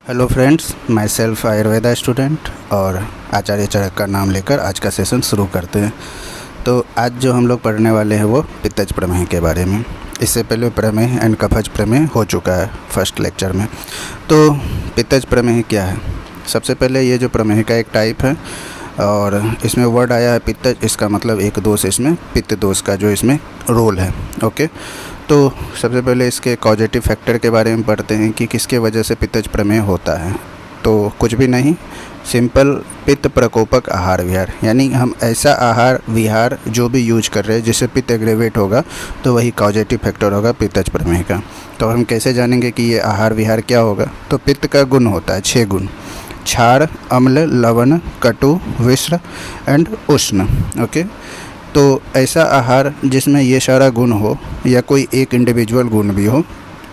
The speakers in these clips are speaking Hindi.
Hello friends, my self Ayurveda student और आचार्य चरक का नाम लेकर आज का सेशन शुरू करते हैं। तो आज जो हम लोग पढ़ने वाले हैं वो पित्तज प्रमेह के बारे में। इससे पहले प्रमेह एंड कफज प्रमेह हो चुका है फर्स्ट लेक्चर में। तो पित्तज प्रमेह क्या है? सबसे पहले ये जो प्रमेह का एक टाइप है और इसमें वर्ड आया है पित्तज, इसका मतलब एक दोष, इसमें पित्त दोष का जो इसमें रोल है। ओके, तो सबसे पहले इसके कॉजेटिव फैक्टर के बारे में पढ़ते हैं कि किसके वजह से पित्तज प्रमेह होता है। तो कुछ भी नहीं, सिंपल पित्त प्रकोपक आहार विहार, यानी हम ऐसा आहार विहार जो भी यूज कर रहे हैं जिससे पित्त एग्रेवेट होगा तो वही कॉजेटिव फैक्टर होगा पित्तज प्रमेह का। तो हम कैसे जानेंगे कि ये आहार विहार क्या होगा? तो पित्त का गुण होता है 6 गुण: क्षार, अम्ल, लवण, कटु, विश्र एंड उष्ण। ओके, तो ऐसा आहार जिसमें ये सारा गुण हो या कोई एक इंडिविजुअल गुण भी हो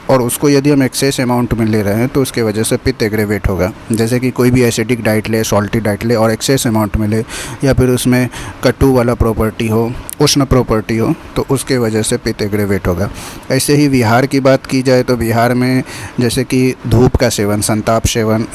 और उसको यदि हम एक्सेस अमाउंट में ले रहे हैं तो उसके वजह से पित्त एग्रेवेट होगा। जैसे कि कोई भी एसिडिक डाइट ले, सॉल्टी डाइट ले और एक्सेस अमाउंट में ले, या फिर उसमें कटु वाला प्रॉपर्टी हो, उष्ण प्रॉपर्टी हो, तो उसके वजह से पित्त एग्रेवेट होगा। ऐसे ही विहार की बात की जाए तो विहार में जैसे कि धूप का सेवन, संताप सेवन,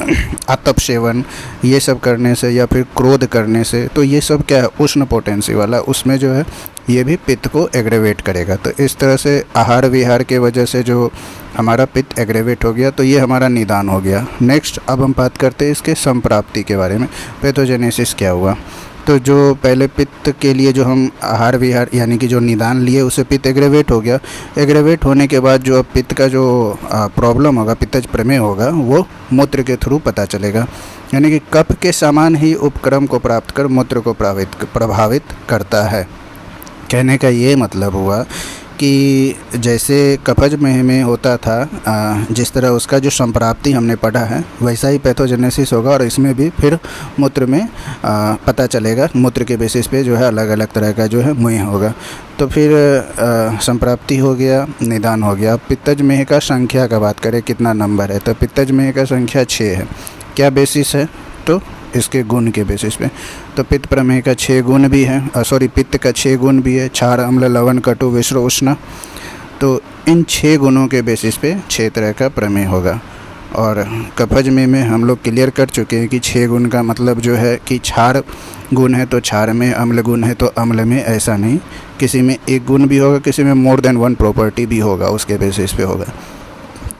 आतप सेवन, ये सब करने से या फिर क्रोध करने से, तो ये सब क्या है, उष्ण पोटेंसी वाला, उसमें जो है ये भी पित्त को एग्रेवेट करेगा। तो इस तरह से आहार विहार के वजह से जो हमारा पित्त एग्रेवेट हो गया, तो ये हमारा निदान हो गया। नेक्स्ट अब हम बात करते हैं इसके संप्राप्ति के बारे में। पैथोजेनेसिस क्या हुआ? तो जो पहले पित्त के लिए जो हम आहार विहार यानी कि जो निदान लिए उससे पित्त एग्रेवेट हो गया। एग्रेवेट होने के बाद जो अब पित्त का जो प्रॉब्लम होगा, पित्तज प्रमेह होगा, वो मूत्र के थ्रू पता चलेगा। यानी कि कफ के समान ही उपक्रम को प्राप्त कर मूत्र को प्रभावित करता है। कहने का ये मतलब हुआ कि जैसे कफज में होता था, जिस तरह उसका जो संप्राप्ति हमने पढ़ा है वैसा ही पैथोजेनेसिस होगा और इसमें भी फिर मूत्र में पता चलेगा। मूत्र के बेसिस पे जो है अलग अलग तरह का जो है मुँह होगा। तो फिर संप्राप्ति हो गया, निदान हो गया। पित्तज मेह का संख्या का बात करें, कितना नंबर है? तो पित्तज मेह का संख्या 6 है। क्या बेसिस है? तो इसके गुण के बेसिस पे। तो पित्त प्रमेह का 6 गुण भी है, पित्त का 6 गुण भी है: क्षार, अम्ल, लवण, कटु, विश्र, उष्ण। तो इन 6 गुणों के बेसिस पे 6 तरह का प्रमेह होगा। और कफज में हम लोग क्लियर कर चुके हैं कि 6 गुण का मतलब जो है कि क्षार गुण है तो क्षार में, अम्ल गुण है तो अम्ल में, ऐसा नहीं, किसी में एक गुण भी होगा, किसी में मोर देन 1 प्रॉपर्टी भी होगा, उसके बेसिस पे होगा।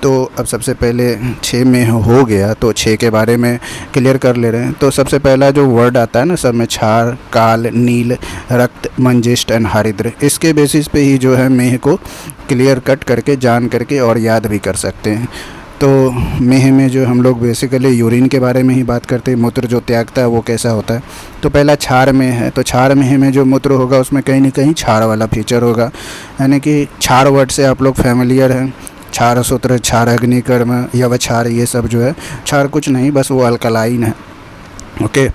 तो अब सबसे पहले 6 में हो गया तो 6 के बारे में क्लियर कर ले रहे हैं। तो सबसे पहला जो वर्ड आता है ना सब में, क्षार, काल, नील, रक्त, मंजिष्ठ एंड हरिद्र, इसके बेसिस पे ही जो है मेह को क्लियर कट करके जान करके और याद भी कर सकते हैं। तो मेह में जो हम लोग बेसिकली यूरिन के बारे में ही बात करते हैं, मूत्र जो त्यागता है वो कैसा होता है। तो पहला क्षार में है, तो क्षार में जो मूत्र होगा उसमें कहीं ना कहीं क्षार वाला फीचर होगा। यानी कि क्षार वर्ड से आप लोग फैमिलियर हैं। क्षार सूत्र, क्षार अग्निकर्म, यवक्षार, ये सब जो है क्षार कुछ नहीं, बस वो अल्कलाइन है। ओके,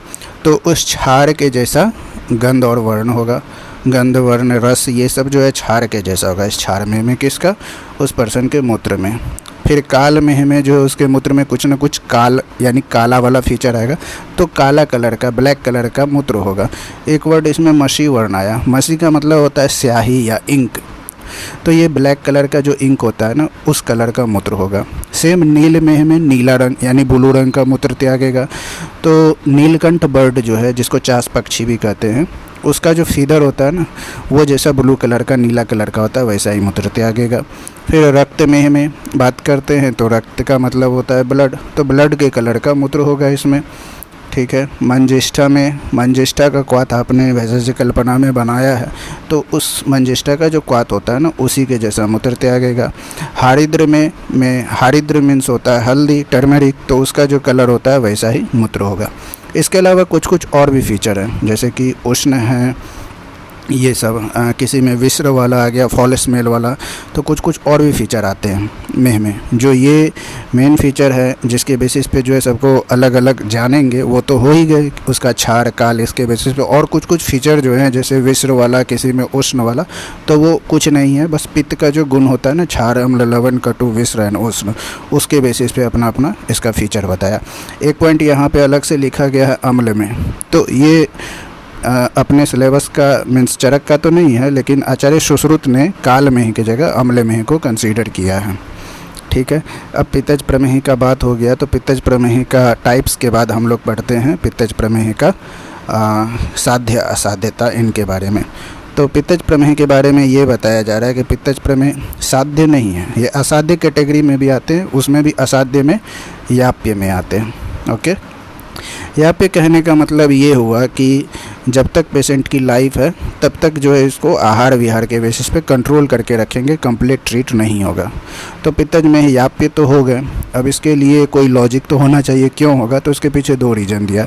तो उस क्षार के जैसा गंध और वर्ण होगा। गंध, वर्ण, रस, ये सब जो है क्षार के जैसा होगा इस क्षार में किसका? उस पर्सन के मूत्र में। फिर काल में जो उसके मूत्र में कुछ ना कुछ काल यानी काला वाला फीचर आएगा, तो काला कलर का, ब्लैक कलर का मूत्र होगा। एक वर्ड इसमें मसी वर्ण आया। मसी का मतलब होता है स्याही या इंक। तो ये ब्लैक कलर का जो इंक होता है ना, उस कलर का मूत्र होगा। सेम नील में नीला रंग यानी ब्लू रंग का मूत्र त्यागेगा। तो नीलकंठ बर्ड जो है, जिसको चास पक्षी भी कहते हैं, उसका जो फीदर होता है ना, वो जैसा ब्लू कलर का, नीला कलर का होता है, वैसा ही मूत्र त्यागेगा। फिर रक्त में बात करते हैं तो रक्त का मतलब होता है ब्लड, तो ब्लड के कलर का मूत्र होगा इसमें। ठीक है। मंजिष्ठा में, मंजिष्ठा का क्वाथ आपने वैसे से कल्पना में बनाया है, तो उस मंजिष्ठा का जो क्वाथ होता है ना, उसी के जैसा मूत्र त्यागेगा। हारिद्र में हारिद्र मीन्स होता है हल्दी, टर्मरिक, तो उसका जो कलर होता है वैसा ही मूत्र होगा। इसके अलावा कुछ कुछ और भी फीचर हैं, जैसे कि उष्ण है, ये सब किसी में विश्र वाला आ गया, फॉल स्मेल वाला, तो कुछ कुछ और भी फीचर आते हैं मेह में। जो ये मेन फीचर है जिसके बेसिस पे जो है सबको अलग अलग जानेंगे, वो तो हो ही गए, उसका क्षार, काल, इसके बेसिस पे। और कुछ कुछ फीचर जो हैं जैसे विश्र वाला, किसी में उष्ण वाला, तो वो कुछ नहीं है, बस पित्त का जो गुण होता है ना, क्षार, अम्ल, लवण, कटु, विश्र एंड उष्ण, उसके बेसिस पे अपना अपना इसका फीचर बताया। एक पॉइंट यहाँ पे अलग से लिखा गया है अम्ल में, तो ये अपने सिलेबस का मीन्स चरक का तो नहीं है, लेकिन आचार्य सुश्रुत ने काल में की जगह अम्ल में को कंसीडर किया है। ठीक है। अब पित्तज प्रमेह का बात हो गया, तो पित्तज प्रमेह का टाइप्स के बाद हम लोग पढ़ते हैं पित्तज प्रमेह का साध्य असाध्यता इनके बारे में। तो पित्तज प्रमेह के बारे में ये बताया जा रहा है कि पित्तज प्रमेह साध्य नहीं है, ये असाध्य कैटेगरी में भी आते हैं, उसमें भी असाध्य में याप्य में आते हैं। ओके, याप्य कहने का मतलब ये हुआ कि जब तक पेशेंट की लाइफ है तब तक जो है इसको आहार विहार के बेसिस पे कंट्रोल करके रखेंगे, कंप्लीट ट्रीट नहीं होगा। तो पित्तज में याप्य तो हो गए, अब इसके लिए कोई लॉजिक तो होना चाहिए, क्यों होगा, तो इसके पीछे दो रीज़न दिया।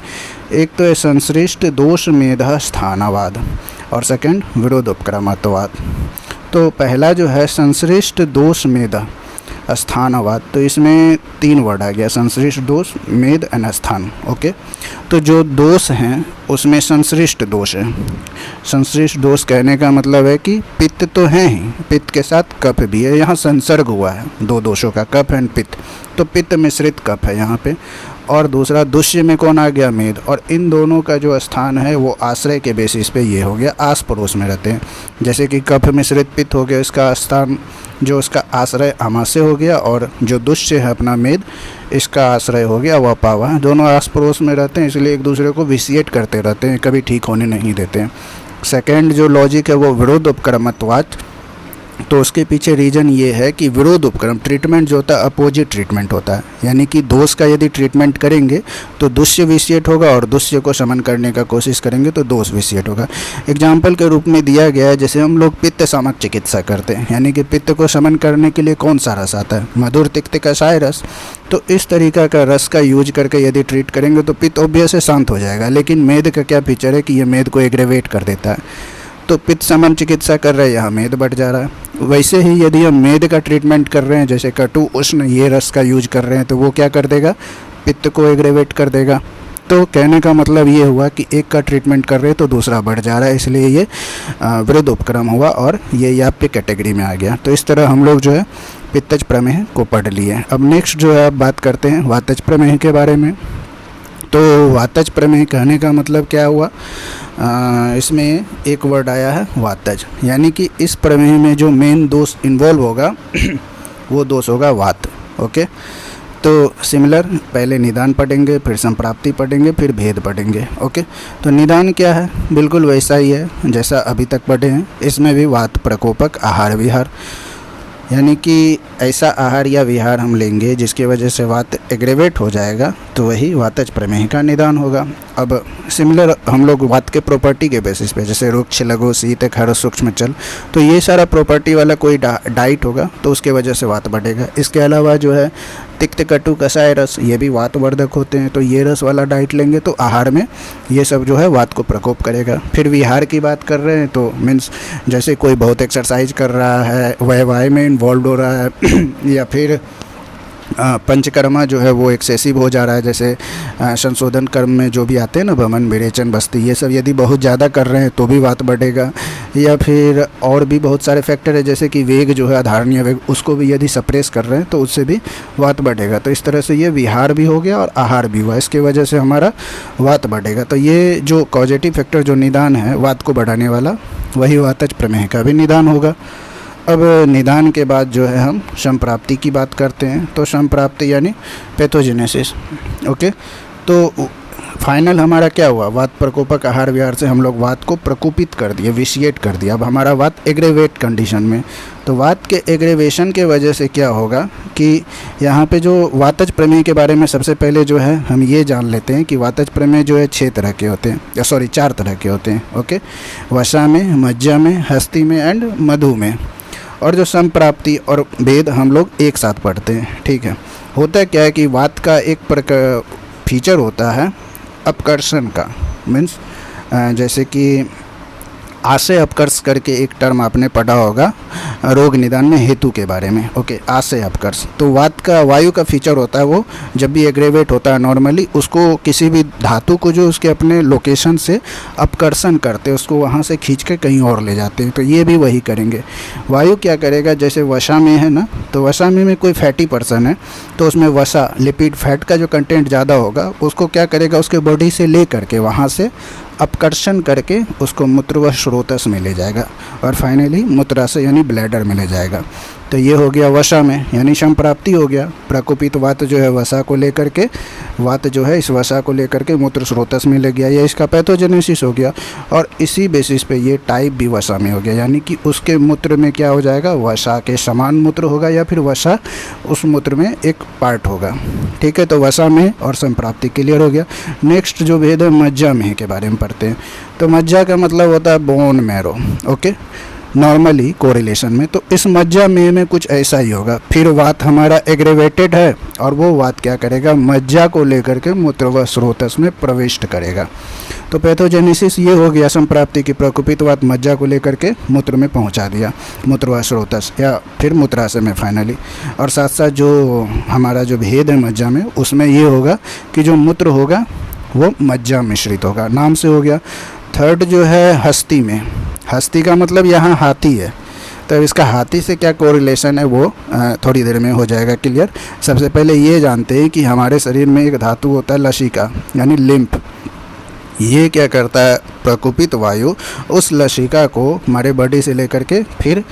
एक तो है संश्लिष्ट दोष मेधा स्थानवाद और सेकंड विरोधोपक्रमत्ववाद। तो पहला जो है संश्लिष्ट दोष मेधा स्थानवाद, तो इसमें 3 वर्ड आ गया, संश्लिष्ट दोष मेद एंड स्थान। ओके, तो जो दोष हैं उसमें संश्लिष्ट दोष है। संश्लिष्ट दोष कहने का मतलब है कि पित्त तो है ही, पित्त के साथ कफ भी है, यहाँ संसर्ग हुआ है 2 दोषों का, कफ एंड पित्त, तो पित्त मिश्रित कफ है यहाँ पे। और दूसरा दुष्य में कौन आ गया, मेद, और इन दोनों का जो स्थान है वो आश्रय के बेसिस पे ये हो गया, आस पड़ोस में रहते हैं। जैसे कि कफ मिश्रित पित्त हो गया, इसका स्थान जो उसका आश्रय आमाशय हो गया, और जो दुष्य है अपना मेद, इसका आश्रय हो गया वपावा। दोनों आस पड़ोस में रहते हैं, इसलिए एक दूसरे को विसिएट करते रहते हैं, कभी ठीक होने नहीं देते हैं। सेकेंड जो लॉजिक है वो विरोधोपक्रमत्वाद, तो उसके पीछे रीज़न ये है कि विरोध उपक्रम ट्रीटमेंट जो होता है अपोजिट ट्रीटमेंट होता है, यानी कि दोष का यदि ट्रीटमेंट करेंगे तो दुष्य विसिएट होगा, और दुष्य को शमन करने का कोशिश करेंगे तो दोष विसिएट होगा। एग्जाम्पल के रूप में दिया गया है, जैसे हम लोग पित्त शामक चिकित्सा करते हैं, यानी कि पित्त को शमन करने के लिए कौन सा रस आता है, मधुर तिक्त कषाय रस। तो इस तरीका का रस का यूज करके यदि ट्रीट करेंगे तो पित्त ऑब्वियस से शांत हो जाएगा। लेकिन मेद का क्या फीचर है कि ये मेद को एग्रेवेट कर देता है, तो पित्त शमन चिकित्सा कर रहे हैं, यहाँ मेद बढ़ जा रहा है। वैसे ही यदि हम मेद का ट्रीटमेंट कर रहे हैं, जैसे कटु उष्ण ये रस का यूज कर रहे हैं, तो वो क्या कर देगा, पित्त को एग्रेवेट कर देगा। तो कहने का मतलब ये हुआ कि एक का ट्रीटमेंट कर रहे हैं तो दूसरा बढ़ जा रहा है, इसलिए ये विरुद्ध उपक्रम हुआ और ये याप्य कैटेगरी में आ गया। तो इस तरह हम लोग जो है पित्तज प्रमेह को पढ़ लिए। अब नेक्स्ट जो है आप बात करते हैं वातज प्रमेह के बारे में। तो वातज प्रमेह कहने का मतलब क्या हुआ, इसमें एक वर्ड आया है वातज, यानी कि इस प्रमेह में जो मेन दोष इन्वॉल्व होगा वो दोष होगा वात। ओके, तो सिमिलर पहले निदान पढ़ेंगे, फिर संप्राप्ति पढ़ेंगे, फिर भेद पढ़ेंगे। ओके, तो निदान क्या है, बिल्कुल वैसा ही है जैसा अभी तक पढ़े हैं। इसमें भी वात प्रकोपक आहार विहार, यानी कि ऐसा आहार या विहार हम लेंगे जिसकी वजह से वात एग्रेवेट हो जाएगा, तो वही वातज प्रमेह का निदान होगा। अब सिमिलर हम लोग वात के प्रॉपर्टी के बेसिस पे, जैसे रुक्ष लघु शीत खर सूक्ष्म चल, तो ये सारा प्रॉपर्टी वाला कोई डाइट होगा तो उसके वजह से वात बढ़ेगा। इसके अलावा जो है तिक्त कटु कषाय रस, ये भी वातवर्धक होते हैं, तो ये रस वाला डाइट लेंगे तो आहार में ये सब जो है वात को प्रकोप करेगा। फिर विहार की बात कर रहे हैं तो मीन्स जैसे कोई बहुत एक्सरसाइज कर रहा है, व्यवहार में इन्वॉल्व हो रहा है या फिर पंचकर्मा जो है वो एक्सेसिव हो जा रहा है, जैसे संशोधन कर्म में जो भी आते हैं ना, भमन विरेचन बस्ती, ये सब यदि बहुत ज़्यादा कर रहे हैं तो भी वात बढ़ेगा। या फिर और भी बहुत सारे फैक्टर है, जैसे कि वेग जो है आधारणीय वेग, उसको भी यदि सप्रेस कर रहे हैं तो उससे भी वात बढ़ेगा। तो इस तरह से ये विहार भी हो गया और आहार भी हुआ, इसके वजह से हमारा वात बढ़ेगा। तो ये जो कॉजेटिव फैक्टर जो निदान है वात को बढ़ाने वाला, वही वातज प्रमेह का भी निदान होगा। अब निदान के बाद जो है हम संप्राप्ति की बात करते हैं। तो संप्राप्ति यानी पैथोजेनेसिस। ओके, तो फाइनल हमारा क्या हुआ, वात प्रकोपक आहार विहार से हम लोग वात को प्रकोपित कर दिए, विशिएट कर दिया। अब हमारा वात एग्रेवेट कंडीशन में, तो वात के एग्रेवेशन के वजह से क्या होगा कि यहाँ पे जो वातज प्रमेह के बारे में सबसे पहले जो है हम ये जान लेते हैं कि वातज प्रमेह जो है 6 तरह के होते हैं, 4 तरह के होते हैं। ओके, वसा में, मज्जा में, हस्ती में एंड मधु में। और जो संप्राप्ति और भेद हम लोग एक साथ पढ़ते हैं। ठीक है, होता क्या है कि वात का एक फीचर होता है अपकर्षण का, मीन्स जैसे कि आशय अपकर्ष करके एक टर्म आपने पढ़ा होगा रोग निदान में हेतु के बारे में। ओके, आशय अपकर्ष, तो वात का वायु का फीचर होता है, वो जब भी एग्रेवेट होता है नॉर्मली उसको किसी भी धातु को जो उसके अपने लोकेशन से अपकर्षण करते हैं, उसको वहाँ से खींच के कहीं और ले जाते हैं। तो ये भी वही करेंगे। वायु क्या करेगा, जैसे वसा में है ना, तो वसा में कोई फैटी पर्सन है तो उसमें वसा लिपिड फैट का जो कंटेंट ज़्यादा होगा उसको क्या करेगा, उसके बॉडी से ले करके वहाँ से अपकर्षण करके उसको मूत्र व स्रोतस में ले जाएगा और फाइनली मूत्राशय यानी ब्लैडर में ले जाएगा। तो ये हो गया वसा में, यानी संप्राप्ति हो गया। प्रकोपित वात जो है वसा को लेकर के, वात जो है इस वसा को लेकर के मूत्र स्रोतस में लग गया, ये इसका पैथोजेनेसिस हो गया। और इसी बेसिस पे ये टाइप भी वसा में हो गया, यानी कि उसके मूत्र में क्या हो जाएगा, वसा के समान मूत्र होगा या फिर वसा उस मूत्र में एक पार्ट होगा। ठीक है, तो वसा में और संप्राप्ति क्लियर हो गया। नेक्स्ट जो भेद है मज्जा में के बारे में पढ़ते हैं। तो मज्जा का मतलब होता है bone marrow. Okay, normally correlation में तो इस मज्जा में कुछ ऐसा ही होगा। फिर वात हमारा एग्रेवेटेड है और वो वात क्या करेगा, मज्जा को लेकर के मूत्र व स्रोतस में प्रविष्ट करेगा। तो पैथोजेनेसिस ये हो गया संप्राप्ति की, प्रकोपित वात मज्जा को लेकर के मूत्र में पहुंचा दिया, मूत्र व स्रोतस या फिर मूत्राशय में फाइनली। और साथ साथ जो हमारा जो भेद है मज्जा में, उसमें ये होगा कि जो मूत्र होगा वो मज्जा मिश्रित होगा, नाम से हो गया। थर्ड जो है हस्ती में, हस्ती का मतलब यहाँ हाथी है, तो इसका हाथी से क्या कोरिलेशन है वो थोड़ी देर में हो जाएगा क्लियर। सबसे पहले ये जानते हैं कि हमारे शरीर में एक धातु होता है लसिका, यानी लिम्फ। ये क्या करता है, प्रकोपित वायु उस लसिका को हमारे बॉडी से लेकर के फिर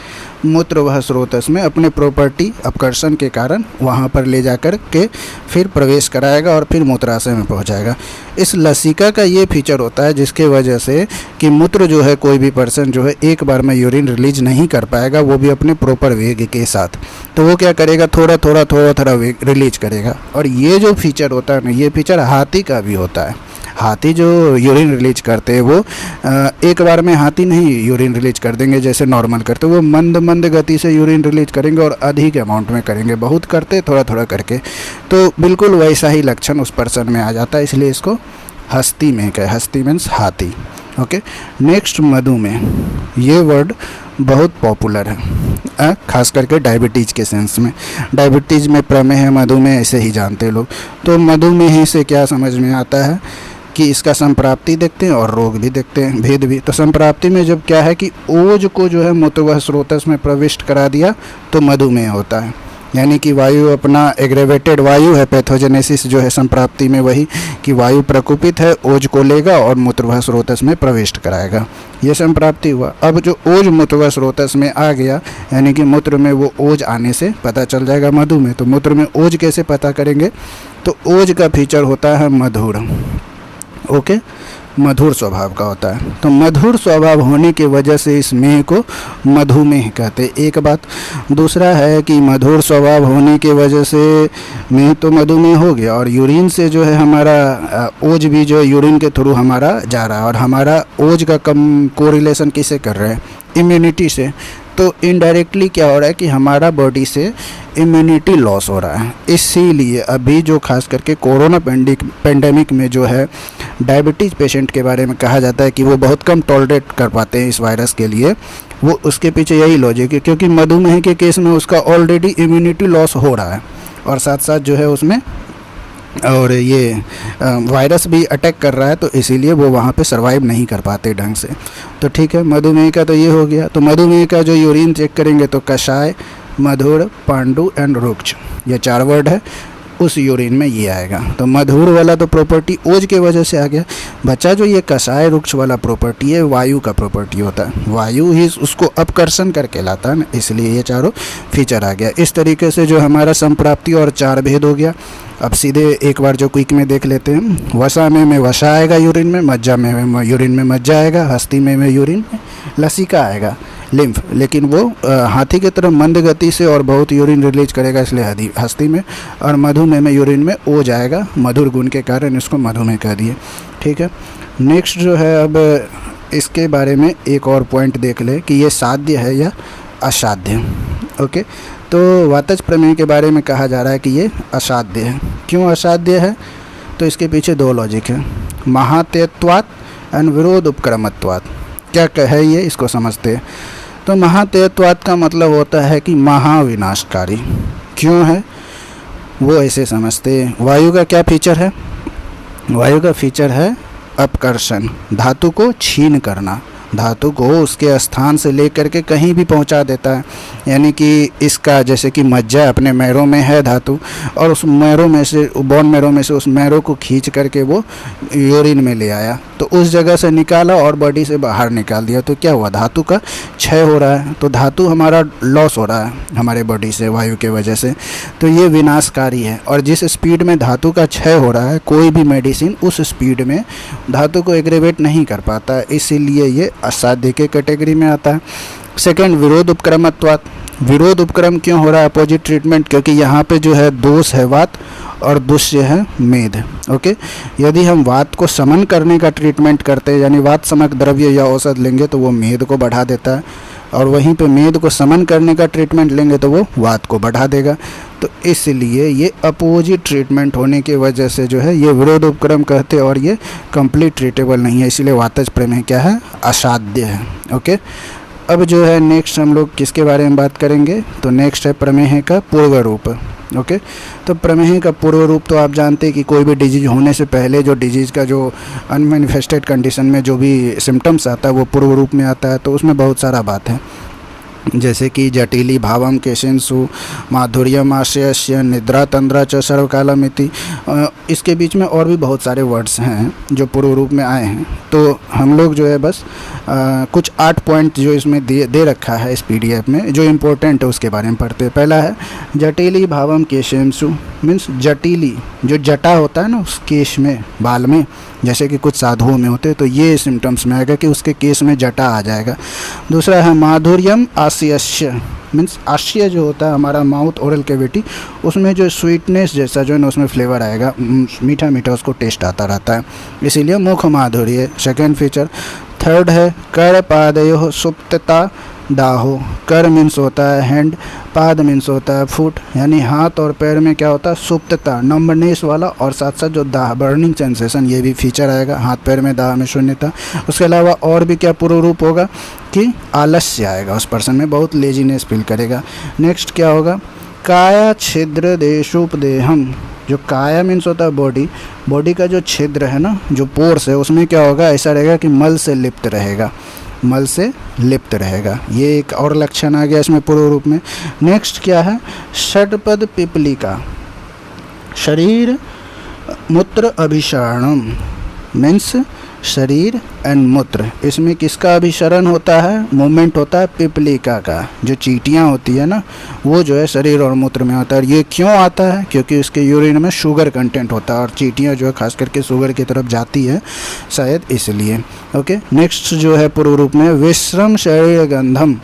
मूत्र वह स्रोतस में अपने प्रॉपर्टी अपकर्षण के कारण वहाँ पर ले जाकर के फिर प्रवेश कराएगा और फिर मूत्राशय में पहुँचाएगा। इस लसिका का ये फीचर होता है जिसके वजह से कि मूत्र जो है कोई भी पर्सन जो है एक बार में यूरिन रिलीज नहीं कर पाएगा, वो भी अपने प्रॉपर वेग के साथ। तो वो क्या करेगा, थोड़ा थोड़ा वेग रिलीज करेगा। और ये जो फीचर होता है ना, ये फीचर हाथी का भी होता है। हाथी जो यूरिन रिलीज करते हैं वो एक बार में हाथी नहीं यूरिन रिलीज कर देंगे जैसे नॉर्मल करते, वो मंद मंद गति से यूरिन रिलीज करेंगे और अधिक अमाउंट में करेंगे, बहुत करते थोड़ा थोड़ा करके। तो बिल्कुल वैसा ही लक्षण उस पर्सन में आ जाता है, इसलिए इसको हस्ती में कहे, हस्ती मीन्स हाथी। ओके, नेक्स्ट मधुमेह, ये वर्ड बहुत पॉपुलर है खास करके डायबिटीज़ के सेंस में। डायबिटीज़ में प्रमेह, मधुमेह ऐसे ही जानते हैं लोग। तो मधुमेह से क्या समझ में आता है कि इसका संप्राप्ति देखते हैं और रोग भी देखते हैं, भेद भी। तो संप्राप्ति में जब क्या है कि ओज को जो है मूत्र व स्रोतस में प्रविष्ट करा दिया तो मधुमेह होता है, यानी कि वायु अपना एग्रेवेटेड वायु है। पैथोजेनेसिस जो है संप्राप्ति में वही कि वायु प्रकोपित है, ओज को लेगा और मूत्र व स्रोतस में प्रविष्ट कराएगा, ये संप्राप्ति हुआ। अब जो ओज मूत्र व स्रोतस में आ गया, यानी कि मूत्र में वो ओज आने से पता चल जाएगा मधुमेह। तो मूत्र में ओज कैसे पता करेंगे, तो ओज का फीचर होता है मधुर। ओके, मधुर स्वभाव का होता है। तो मधुर स्वभाव होने की वजह से इस मेह को मधुमेह कहते हैं, एक बात। दूसरा है कि मधुर स्वभाव होने की वजह से मेह तो मधुमेह हो गया और यूरिन से जो है हमारा ओज भी जो है यूरिन के थ्रू हमारा जा रहा है, और हमारा ओज का कम कोरिलेशन किससे कर रहे हैं, इम्यूनिटी से। तो इनडायरेक्टली क्या हो रहा है कि हमारा बॉडी से इम्यूनिटी लॉस हो रहा है। इसीलिए अभी जो खास करके कोरोना पेंडेमिक में जो है डायबिटीज़ पेशेंट के बारे में कहा जाता है कि वो बहुत कम टॉलरेट कर पाते हैं इस वायरस के लिए, वो उसके पीछे यही लॉजिक है, क्योंकि मधुमेह के केस में उसका ऑलरेडी इम्यूनिटी लॉस हो रहा है और साथ साथ जो है उसमें और ये वायरस भी अटैक कर रहा है, तो इसीलिए वो वहाँ पे सरवाइव नहीं कर पाते ढंग से। तो ठीक है, मधुमेह का तो ये हो गया। तो मधुमेह का जो यूरिन चेक करेंगे तो कषाय, मधुर, पांडु एंड रुक्ष, ये 4 वर्ड है, उस यूरिन में ये आएगा। तो मधुर वाला तो प्रॉपर्टी ओज के वजह से आ गया। बच्चा जो ये कषाय रुक्ष वाला प्रॉपर्टी है वायु का प्रॉपर्टी होता है, वायु ही उसको अपकर्षण करके लाता है ना, इसलिए ये चारों फीचर आ गया। इस तरीके से जो हमारा संप्राप्ति और 4 भेद हो गया। अब सीधे एक बार जो क्विक में देख लेते हैं। वसा में वसा आएगा यूरिन में, मज्जा में यूरिन में मज्जा आएगा, हस्ती में यूरिन में लसिका आएगा, लिम्फ। लेकिन वो हाथी की तरह मंद गति से और बहुत यूरिन रिलीज करेगा, इसलिए हस्ती में। और मधुमेह में यूरिन में ओ जाएगा, मधुर गुण के कारण इसको मधुमेह कह दिए। ठीक है, नेक्स्ट जो है अब इसके बारे में एक और पॉइंट देख ले कि ये साध्य है या असाध्य। ओके, तो वातज प्रमेय के बारे में कहा जा रहा है कि ये असाध्य है। क्यों असाध्य है, तो इसके पीछे 2 लॉजिक है, महातेयत्वात् एंड विरोध उपक्रमत्वात्। क्या है ये, इसको समझते हैं। तो महातेयत्वात् का मतलब होता है कि महाविनाशकारी। क्यों है वो ऐसे समझते हैं। वायु का क्या फीचर है, वायु का फीचर है अपकर्षण, धातु को छीन करना, धातु को उसके स्थान से लेकर के कहीं भी पहुंचा देता है। यानी कि इसका जैसे कि मज्जा अपने मैरों में है धातु, और उस मैरों में से, बोन मैरों में से उस मैरों को खींच करके वो यूरिन में ले आया, तो उस जगह से निकाला और बॉडी से बाहर निकाल दिया, तो क्या हुआ, धातु का क्षय हो रहा है। तो धातु हमारा लॉस हो रहा है हमारे बॉडी से वायु के वजह से, तो ये विनाशकारी है। और जिस स्पीड में धातु का क्षय हो रहा है, कोई भी मेडिसिन उस स्पीड में धातु को एग्रेवेट नहीं कर पाता, इसीलिए ये असाध्य के कैटेगरी में आता है। सेकेंड, विरोध उपक्रमत्वात्। विरोध उपक्रम क्यों हो रहा है, अपोजिट ट्रीटमेंट, क्योंकि यहाँ पे जो है दोष है वात और दुष्य है मेद। ओके, यदि हम वात को समन करने का ट्रीटमेंट करते हैं, यानी वात समक द्रव्य या औषध लेंगे तो वो मेद को बढ़ा देता है, और वहीं पे मेद को समन करने का ट्रीटमेंट लेंगे तो वो वात को बढ़ा देगा। तो इसलिए ये अपोजिट ट्रीटमेंट होने की वजह से जो है ये विरोध उपक्रम कहते हैं, और ये कंप्लीट ट्रीटेबल नहीं है, इसलिए वातज प्रमेह क्या है, असाध्य है। ओके, अब जो है नेक्स्ट हम लोग किसके बारे में बात करेंगे, तो नेक्स्ट है प्रमेह का पूर्व रूप। ओके, तो प्रमेह का पूर्व रूप तो आप जानते हैं कि कोई भी डिजीज होने से पहले जो डिजीज़ का जो अनमैनिफेस्टेड कंडीशन में जो भी सिम्टम्स आता है वो पूर्व रूप में आता है। तो उसमें बहुत सारा बात है, जैसे कि जटिली भावम केशिंसु माधुर्यम आशयस्य निद्रा तंद्रा च सर्वकालमिति। इसके बीच में और भी बहुत सारे वर्ड्स हैं जो पूर्व रूप में आए हैं, तो हम लोग जो है बस कुछ 8 पॉइंट जो इसमें दे रखा है इस PDF में, जो इम्पोर्टेंट है उसके बारे में पढ़ते हैं। पहला है जटिली भावम केशिंसु, मीन्स जटिली, जो जटा होता है ना उस केश में, बाल में, जैसे कि कुछ साधुओं में होते हैं, तो ये सिम्टम्स में आएगा कि उसके केस में जटा आ जाएगा। दूसरा है माधुर्यम आशयस्य, मीन्स आशय जो होता है हमारा माउथ ओरल कैविटी, उसमें जो स्वीटनेस जैसा जो है ना उसमें फ्लेवर आएगा, मीठा मीठा उसको टेस्ट आता रहता है, इसीलिए मुख माधुर्य, सेकेंड फीचर। थर्ड है कर पादयो सुप्तता दाहो। कर मीन्स होता है हैंड, पाद मीन्स होता है फुट, यानी हाथ और पैर में क्या होता है, सुप्तता, नंबनेस वाला, और साथ साथ जो दाह, बर्निंग सेंसेशन, ये भी फीचर आएगा, हाथ पैर में दाह में शून्यता। उसके अलावा और भी क्या पूर्व रूप होगा कि आलस्य आएगा, उस पर्सन में बहुत लेजीनेस फील करेगा। नेक्स्ट क्या होगा, काया छिद्र देशोपदेहम। जो काया मीन्स होता है बॉडी, बॉडी का जो छिद्र है ना, जो पोर्स है, उसमें क्या होगा, ऐसा रहेगा कि मल से लिप्त रहेगा, मल से लिप्त रहेगा। ये एक और लक्षण आ गया इसमें पूर्व रूप में। नेक्स्ट क्या है, षट्पद पिपलिका, शरीर मूत्र अभिसरणम, मीन्स शरीर एंड मूत्र, इसमें किसका अभिसरण होता है, मूवमेंट होता है पिपलिका का, जो चींटियाँ होती है ना वो जो है शरीर और मूत्र में होता है। ये क्यों आता है, क्योंकि उसके यूरिन में शुगर कंटेंट होता है, और चींटियाँ जो है खास करके शुगर की तरफ जाती है शायद इसलिए। ओके, नेक्स्ट जो है पूर्व रूप में विश्रम शरीर गंधम,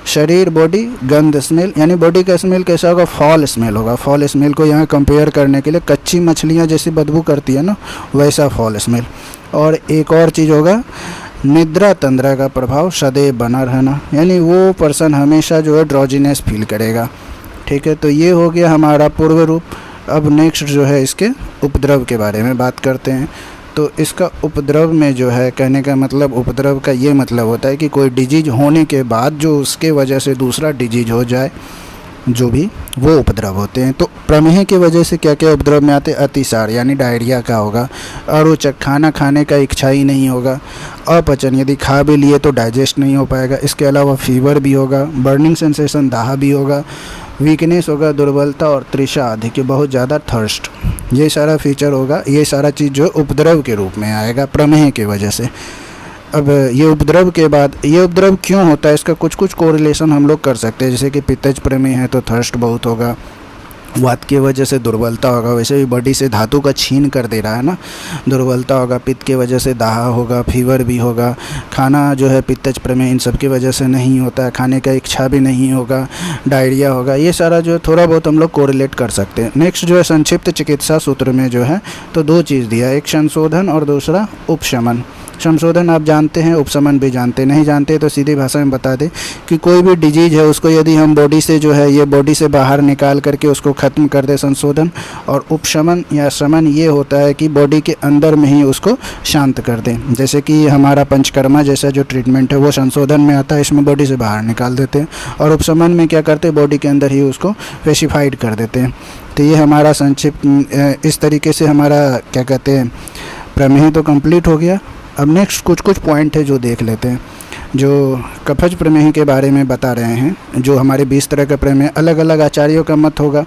शरीर बॉडी गंध स्मेल, यानी बॉडी का स्मेल कैसा होगा, फॉल स्मेल होगा। फॉल स्मेल को यहाँ कंपेयर करने के लिए, कच्ची मछलियाँ जैसी बदबू करती है ना वैसा फॉल स्मेल। और एक और चीज़ होगा निद्रा तंद्रा का प्रभाव सदैव बना रहना, यानी वो पर्सन हमेशा जो है ड्रॉजीनेस फील करेगा। ठीक है, तो ये हो गया हमारा पूर्व रूप। अब नेक्स्ट जो है इसके उपद्रव के बारे में बात करते हैं। तो इसका उपद्रव में जो है, कहने का मतलब उपद्रव का ये मतलब होता है कि कोई डिजीज होने के बाद जो उसके वजह से दूसरा डिजीज हो जाए, जो भी वो उपद्रव होते हैं। तो प्रमेह की वजह से क्या क्या उपद्रव में आते हैं, अतिसार यानी डायरिया का होगा, अरुचक खाना खाने का इच्छा ही नहीं होगा, अपचन यदि खा भी लिए तो डाइजेस्ट नहीं हो पाएगा, इसके अलावा फीवर भी होगा, बर्निंग सेंसेशन दाह भी होगा, वीकनेस होगा, दुर्बलता और तृषा आदि के बहुत ज़्यादा थर्स्ट, ये सारा फीचर होगा। ये सारा चीज़ जो उपद्रव के रूप में आएगा प्रमेह की वजह से। अब ये उपद्रव के बाद, ये उपद्रव क्यों होता है, इसका कुछ कुछ कोरिलेशन हम लोग कर सकते हैं, जैसे कि पित्तज प्रमेह है तो थर्स्ट बहुत होगा, वात की वजह से दुर्बलता होगा, वैसे भी बॉडी से धातु का छीन कर दे रहा है ना, दुर्बलता होगा, पित्त की वजह से दाह होगा, फीवर भी होगा, खाना जो है पित्तज प्रमेह इन सब की वजह से नहीं होता है, खाने का इच्छा भी नहीं होगा, डायरिया होगा, ये सारा जो है थोड़ा बहुत हम लोग कोरिलेट कर सकते हैं। नेक्स्ट जो है संक्षिप्त चिकित्सा सूत्र में जो है तो 2 चीज़ दिया, एक संशोधन और दूसरा उपशमन। संशोधन आप जानते हैं, उपशमन भी जानते हैं, नहीं जानते तो सीधी भाषा में बता दें कि कोई भी डिजीज है उसको यदि हम बॉडी से जो है ये बॉडी से बाहर निकाल करके उसको ख़त्म कर दे, संशोधन। और उपशमन या शमन ये होता है कि बॉडी के अंदर में ही उसको शांत कर दें, जैसे कि हमारा पंचकर्मा जैसा जो ट्रीटमेंट है वो संशोधन में आता है, इसमें बॉडी से बाहर निकाल देते हैं, और उपशमन में क्या करते हैं, बॉडी के अंदर ही उसको पेसिफाइड कर देते हैं। तो ये हमारा संक्षिप्त, इस तरीके से हमारा क्या कहते हैं प्रमेह तो कंप्लीट हो गया। अब नेक्स्ट कुछ कुछ पॉइंट है जो देख लेते हैं। जो कफज प्रमेय के बारे में बता रहे हैं। जो हमारे 20 तरह के प्रमेय, अलग अलग आचार्यों का मत होगा,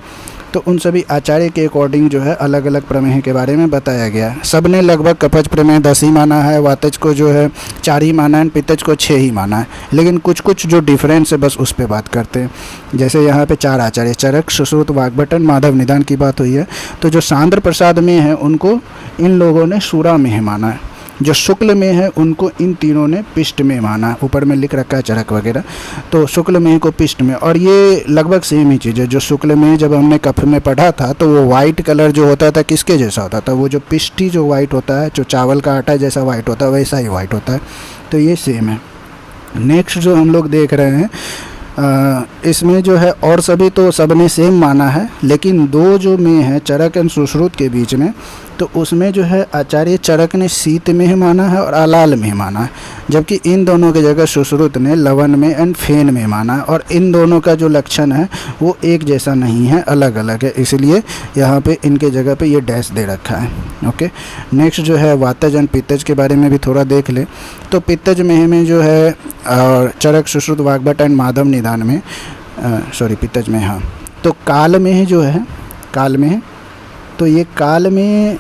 तो उन सभी आचार्य के अकॉर्डिंग जो है अलग अलग प्रमेय के बारे में बताया गया। सब ने लगभग कफज प्रमेय 10 ही माना है, वातज को जो है 4 ही माना है, पित्तज को 6 ही माना है। लेकिन कुछ कुछ जो डिफरेंस है बस उस पर बात करते हैं। जैसे यहाँ पे 4 आचार्य, चरक, सुश्रुत, वाग्भटन, माधव निदान की बात हुई है। तो जो सांद्र प्रसाद में है उनको इन लोगों ने सूरा में माना है। जो शुक्ल में है उनको इन तीनों ने पिष्ट में माना। ऊपर में लिख रखा है चरक वगैरह, तो शुक्ल में को पिष्ट में। और ये लगभग सेम ही चीज़ है। जो शुक्ल में जब हमने कफ में पढ़ा था तो वो वाइट कलर जो होता था किसके जैसा होता था, वो जो पिष्टी जो वाइट होता है, जो चावल का आटा जैसा वाइट होता है वैसा ही वाइट होता है। तो ये सेम है। नेक्स्ट जो हम लोग देख रहे हैं इसमें जो है और सभी तो सब ने सेम माना है, लेकिन 2 जो में है चरक एंड सुश्रुत के बीच में, तो उसमें जो है आचार्य चरक ने शीत में माना है और अलाल में माना है, जबकि इन दोनों की जगह सुश्रुत ने लवन में एंड फेन में माना है। और इन दोनों का जो लक्षण है वो एक जैसा नहीं है, अलग अलग है, इसलिए यहाँ पे इनके जगह पे ये डैश दे रखा है। ओके, नेक्स्ट जो है वातज एंड पित्तज के बारे में भी थोड़ा देख ले। तो पित्तज में जो है और चरक, सुश्रुत, वाग्भट एंड माधव निदान में पित्तज में, हाँ, तो काल में ही जो है, काल में है, तो ये काल में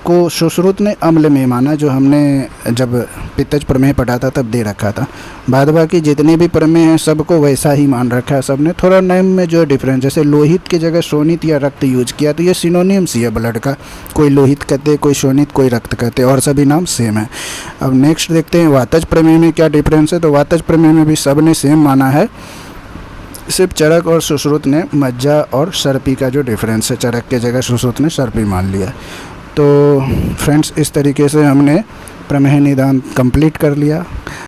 को सुश्रुत ने अम्ल में माना, जो हमने जब पित्तज प्रमेय पढ़ा था तब दे रखा था। बाद बाकी जितने भी प्रमेय हैं सबको वैसा ही मान रखा है सबने। थोड़ा नेम में जो डिफरेंस, जैसे लोहित की जगह शोणित या रक्त यूज किया, तो ये सिनोनिम्स ही है ब्लड का। कोई लोहित कहते, कोई शोणित, कोई रक्त कहते, और सभी नाम सेम है। अब नेक्स्ट देखते हैं वातज प्रमेय में क्या डिफरेंस है। तो वातज प्रमेय में भी सब ने सेम माना है, सिर्फ चरक और सुश्रुत ने मज्जा और सर्पी का जो डिफरेंस है, चरक के जगह सुश्रुत ने सर्पी मान लिया। तो फ्रेंड्स, इस तरीके से हमने प्रमेय निदान कंप्लीट कर लिया।